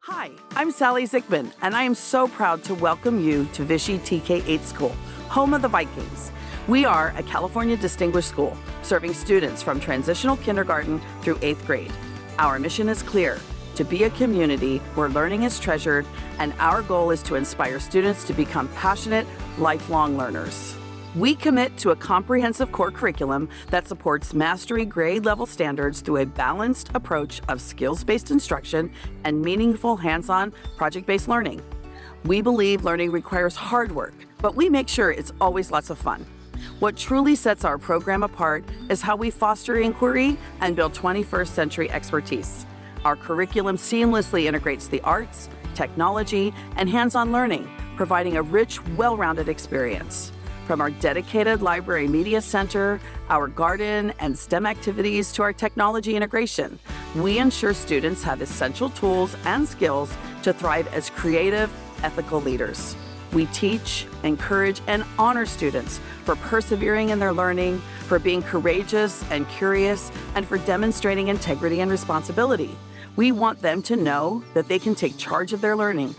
Hi, I'm Sally Zickman, and I am so proud to welcome you to Vichy TK 8 School, home of the Vikings. We are a California distinguished school, serving students from Transitional Kindergarten through 8th grade. Our mission is clear: to be a community where learning is treasured, and our goal is to inspire students to become passionate, lifelong learners. We commit to a comprehensive core curriculum that supports mastery grade-level standards through a balanced approach of skills-based instruction and meaningful hands-on project-based learning. We believe learning requires hard work, but we make sure it's always lots of fun. What truly sets our program apart is how we foster inquiry and build 21st century expertise. Our curriculum seamlessly integrates the arts, technology, and hands-on learning, providing a rich, well-rounded experience. From our dedicated library media center, our garden and STEM activities to our technology integration, we ensure students have essential tools and skills to thrive as creative, ethical leaders. We teach, encourage, and honor students for persevering in their learning, for being courageous and curious, and for demonstrating integrity and responsibility. We want them to know that they can take charge of their learning,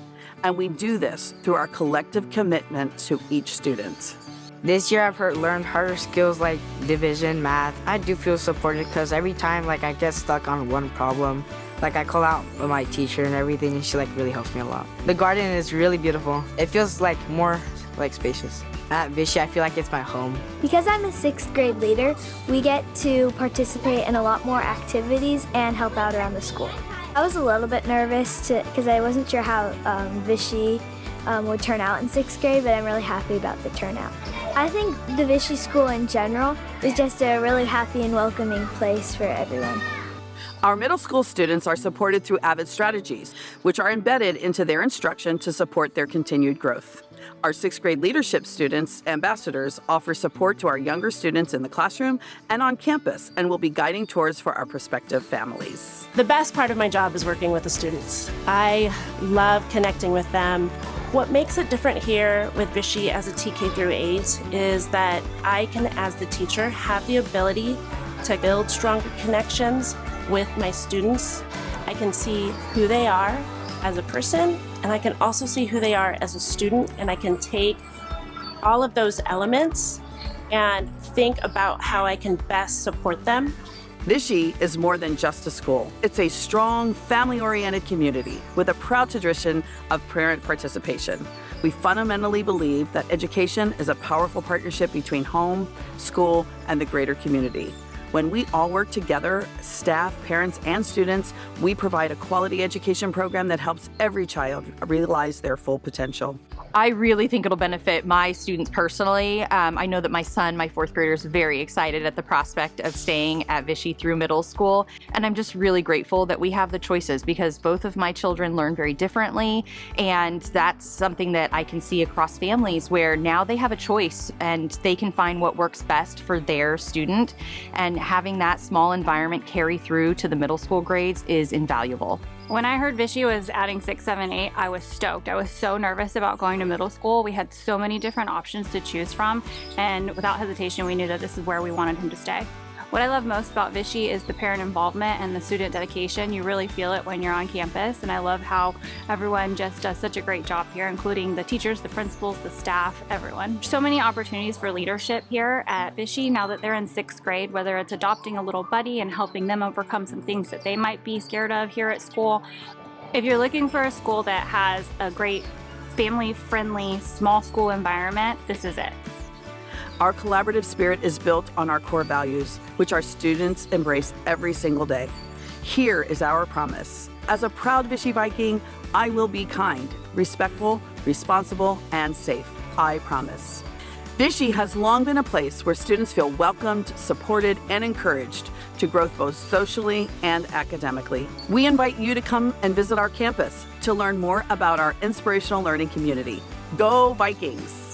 and we do this through our collective commitment to each student. This year I've learned harder skills like division, math. I do feel supported because every time I get stuck on one problem, I call out my teacher and everything, and she really helps me a lot. The garden is really beautiful. It feels more spacious. At Vichy, I feel like it's my home. Because I'm a 6th grade leader, we get to participate in a lot more activities and help out around the school. I was a little bit nervous because I wasn't sure how Vichy would turn out in 6th grade, but I'm really happy about the turnout. I think the Vichy school in general is just a really happy and welcoming place for everyone. Our middle school students are supported through AVID strategies, which are embedded into their instruction to support their continued growth. Our 6th grade leadership students, ambassadors, offer support to our younger students in the classroom and on campus, and will be guiding tours for our prospective families. The best part of my job is working with the students. I love connecting with them. What makes it different here with Vichy as a TK through 8 is that I can, as the teacher, have the ability to build stronger connections with my students. I can see who they are as a person, and I can also see who they are as a student, and I can take all of those elements and think about how I can best support them. Vichy is more than just a school. It's a strong, family-oriented community with a proud tradition of parent participation. We fundamentally believe that education is a powerful partnership between home, school, and the greater community. When we all work together, staff, parents, and students, we provide a quality education program that helps every child realize their full potential. I really think it'll benefit my students personally. I know that my son, my 4th grader, is very excited at the prospect of staying at Vichy through middle school. And I'm just really grateful that we have the choices, because both of my children learn very differently. And that's something that I can see across families, where now they have a choice and they can find what works best for their student. And having that small environment carry through to the middle school grades is invaluable. When I heard Vichy was adding 6, 7, 8, I was stoked. I was so nervous about going to middle school. We had so many different options to choose from, and without hesitation, we knew that this is where we wanted him to stay. What I love most about Vichy is the parent involvement and the student dedication. You really feel it when you're on campus, and I love how everyone just does such a great job here, including the teachers, the principals, the staff, everyone. So many opportunities for leadership here at Vichy now that they're in 6th grade, whether it's adopting a little buddy and helping them overcome some things that they might be scared of here at school. If you're looking for a school that has a great family-friendly small school environment, this is it. Our collaborative spirit is built on our core values, which our students embrace every single day. Here is our promise. As a proud Vichy Viking, I will be kind, respectful, responsible, and safe. I promise. Vichy has long been a place where students feel welcomed, supported, and encouraged to growth both socially and academically. We invite you to come and visit our campus to learn more about our inspirational learning community. Go Vikings!